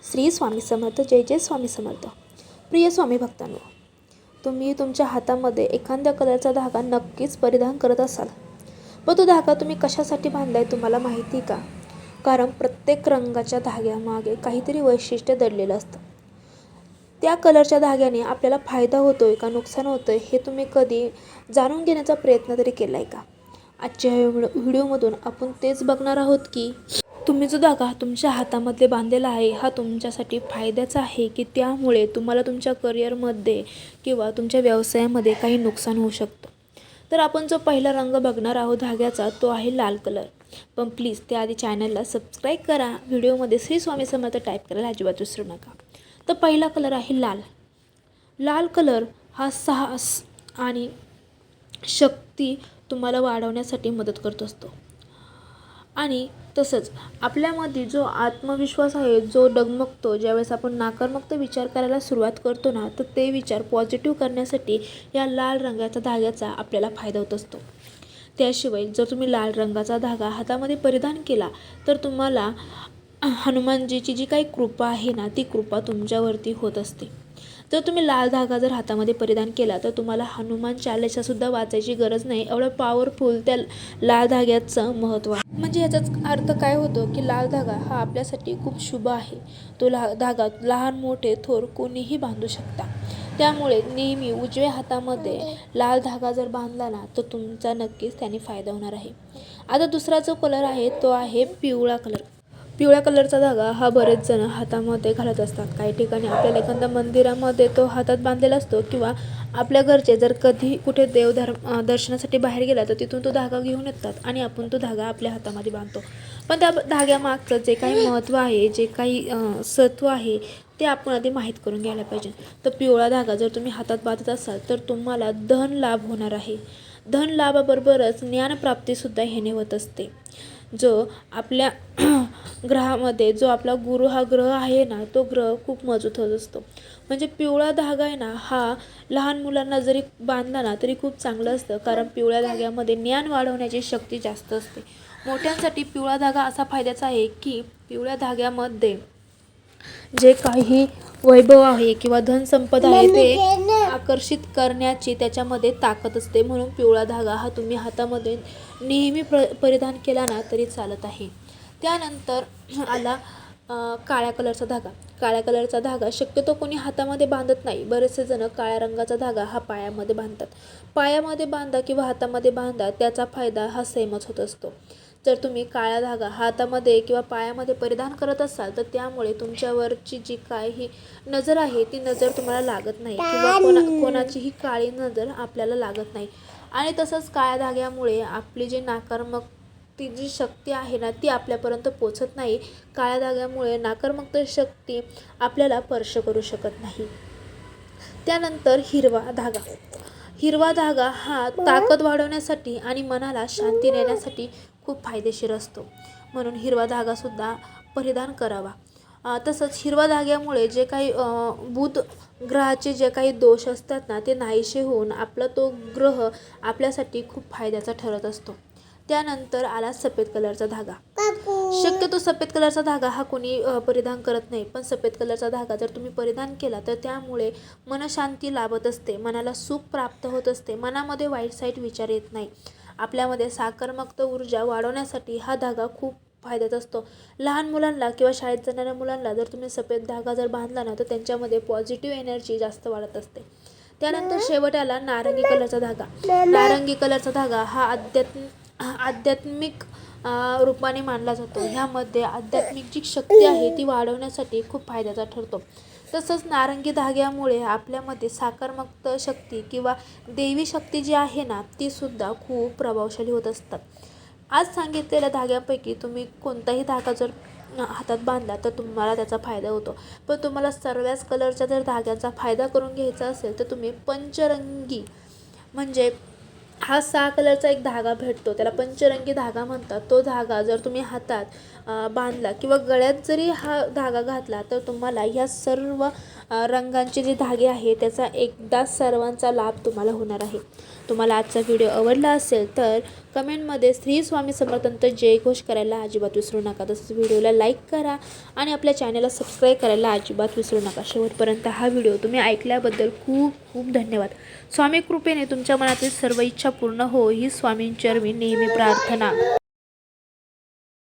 श्री स्वामी समर्थ. जय जय स्वामी समर्थ. प्रिय स्वामी भक्तांनो, तुम्ही तुमच्या हातामध्ये एखाद्या कलरचा धागा नक्कीच परिधान करत असाल, पण तो धागा तुम्ही कशासाठी बांधलाय तुम्हाला माहिती का? कारण प्रत्येक रंगाच्या धाग्यामागे काहीतरी वैशिष्ट्य दडलेलं असतं. त्या कलरच्या धाग्याने आपल्याला फायदा होतोय का नुकसान होतंय हे तुम्ही कधी जाणून घेण्याचा प्रयत्न तरी केला आहे का? आजच्या व्हिडिओमधून आपण तेच बघणार आहोत की तुम्ही जो धागा तुमच्या हातामध्ये बांधलेला आहे हा तुमच्यासाठी फायद्याचा आहे की त्यामुळे तुम्हाला तुमच्या करिअरमध्ये किंवा तुमच्या व्यवसायामध्ये काही नुकसान होऊ शकतं. तर आपण जो पहिला रंग बघणार आहोत धाग्याचा तो आहे लाल कलर. पण प्लीज त्याआधी चॅनलला सबस्क्राईब करा. व्हिडिओमध्ये श्री स्वामी समर्थ टाईप करायला अजिबात विसरू नका. तर पहिला कलर आहे लाल. लाल कलर हा साहस आणि शक्ती तुम्हाला वाढवण्यासाठी मदत करत असतो. आणि तसंच आपल्यामध्ये जो आत्मविश्वास आहे जो डगमगतो ज्यावेळेस आपण नकारात्मक विचार करायला सुरुवात करतो ना, तर ते विचार पॉझिटिव्ह करण्यासाठी या लाल रंगाच्या धाग्याचा आपल्याला फायदा होत असतो. त्याशिवाय जर तुम्ही लाल रंगाचा धागा हातामध्ये परिधान केला तर तुम्हाला हनुमानजीची जी काही कृपा आहे ना ती कृपा तुमच्यावरती होत असते. जर तुम्ही लाल धागा जर हातामध्ये परिधान केला तर तुम्हाला हनुमान चालीसासुद्धा वाचायची गरज नाही, एवढं पॉवरफुल त्या लाल धाग्याचं महत्त्व आहे. म्हणजे याचाच अर्थ काय होतो की लाल धागा हा आपल्यासाठी खूप शुभ आहे. तो धागा लहान मोठे थोर कोणीही बांधू शकता. त्यामुळे नेहमी उजव्या हातामध्ये लाल धागा जर बांधला ना तर तुमचा नक्कीच त्याने फायदा होणार आहे. आता दुसरा जो कलर आहे तो आहे पिवळा कलर. पिवळ्या कलरचा धागा हा बरेच जण हातामध्ये घालत असतात. काही ठिकाणी आपल्याला एखाद्या मंदिरामध्ये तो हातात बांधलेला असतो किंवा आपल्या घरचे जर कधी कुठे दर्शनासाठी बाहेर गेला तर तिथून तो धागा घेऊन येतात आणि आपण तो धागा आपल्या हातामध्ये बांधतो. पण त्या धाग्यामागचं जे काही महत्त्व आहे, जे काही सत्व आहे ते आपण आधी माहीत करून घ्यायला पाहिजे. तर पिवळा धागा जर तुम्ही हातात बांधत असाल तर तुम्हाला धन लाभ होणार आहे. धन लाभाबरोबरच ज्ञानप्राप्तीसुद्धा ह्याने होत असते. जो आपल्या ग्रहामध्ये जो आपला गुरु हा ग्रह आहे ना तो ग्रह खूप मजबूत होत असतो. म्हणजे पिवळा धागा आहे ना हा लहान मुलांना जरी बांधला ना तरी खूप चांगलं असतं, कारण पिवळ्या धाग्यामध्ये ज्ञान वाढवण्याची शक्ती जास्त असते. मोठ्यांसाठी पिवळा धागा असा फायद्याचा आहे की पिवळ्या धाग्यामध्ये जे काही वैभव आहे किंवा धनसंपदा आहे ते आकर्षित करण्याची त्याच्यामध्ये ताकद असते. म्हणून पिवळा धागा हा तुम्ही हातामध्ये नेहमी परिधान केला ना तरी चालत आहे. त्यानंतर आला काळ्या कलरचा धागा. काळ्या कलरचा धागा शक्यतो कोणी हातामध्ये बांधत नाही. बरेचसे जण काळ्या रंगाचा धागा हा पायामध्ये बांधतात. पायामध्ये बांधा किंवा हातामध्ये बांधा त्याचा फायदा हा सेमच होत असतो. जर तुम्ही काळा धागा हातामध्ये किंवा पायामध्ये परिधान करत असाल तर त्यामुळे तुमच्यावरची जी काही नजर आहे ती नजर तुम्हाला लागत नाही किंवा कोणाचीही काळी नजर आपल्याला लागत नाही. आणि तसंच काळ्या धाग्यामुळे आपली जी नकारात्मक ती जी शक्ती आहे ना ती आपल्यापर्यंत पोचत नाही. काळ्या धाग्यामुळे नकारात्मक शक्ती आपल्याला स्पर्श करू शकत नाही. त्यानंतर हिरवा धागा. हिरवा धागा हा ताकद वाढवण्यासाठी आणि मनाला शांती देण्यासाठी खूप फायदेशीर असतो. म्हणून हिरवा धागासुद्धा परिधान करावा. तसंच हिरवा धाग्यामुळे जे काही बुध ग्रहाचे जे काही दोष असतात ना ते नाहीसे होऊन आपला तो ग्रह आपल्यासाठी खूप फायद्याचा ठरत असतो. त्यानंतर आला सफेद कलरचा धागा. शक्यतो सफेद कलरचा धागा हा कोणी परिधान करत नाही, पण सफेद कलरचा धागा जर तुम्ही परिधान केला तर त्यामुळे मनशांती लाभत असते, मनाला सुख प्राप्त होत असते, मनामध्ये वाईट साईट विचार येत नाही. आपल्यामध्ये सकारात्मक ऊर्जा वाढवण्यासाठी हा धागा खूप फायद्याचा असतो. लहान मुलांना किंवा शाळेत जाणाऱ्या मुलांना जर तुम्ही सफेद धागा जर बांधला ना तर त्यांच्यामध्ये पॉझिटिव्ह एनर्जी जास्त वाढत असते. त्यानंतर शेवट आला नारंगी कलरचा धागा. नारंगी कलरचा धागा हा आध्यात्मिक रूपाने मानला जातो. ह्यामध्ये आध्यात्मिक जी शक्ती आहे ती वाढवण्यासाठी खूप फायद्याचा ठरतो. तसंच नारंगी धाग्यामुळे आपल्यामध्ये सकारात्मक शक्ती किंवा देवी शक्ती जी आहे ना ती सुद्धा खूप प्रभावशाली होत असतात. आज सांगितलेल्या धाग्यांपैकी तुम्ही कोणताही धागा जर हातात बांधला तर तुम्हाला त्याचा फायदा होतो. पण तुम्हाला सर्वच कलरच्या जर धाग्यांचा फायदा करून घ्यायचा असेल तर तुम्ही पंचरंगी म्हणजे हा 6 कलरचा एक धागा भेटतो, त्याला पंचरंगी धागा म्हणतात. तो धागा जर तुम्ही हातात बांधला किंवा गळ्यात जरी हा धागा घातला तर तुम्हाला ह्या सर्व रंगांचे जे धागे आहे त्याचा एकदाच सर्वांचा लाभ तुम्हाला होणार आहे. तुम्हाला आजचा व्हिडिओ आवडला असेल तर कमेंटमध्ये श्री स्वामी समर्थांचा जयघोष करायला अजिबात विसरू नका. तसंच व्हिडिओला लाईक करा आणि आपल्या चॅनलला सबस्क्राईब करायला अजिबात विसरू नका. शेवटपर्यंत हा व्हिडिओ तुम्ही ऐकल्याबद्दल खूप खूप धन्यवाद. स्वामी कृपेने तुमच्या मनातील सर्व इच्छा पूर्ण हो ही स्वामींचरणी नेहमी प्रार्थना.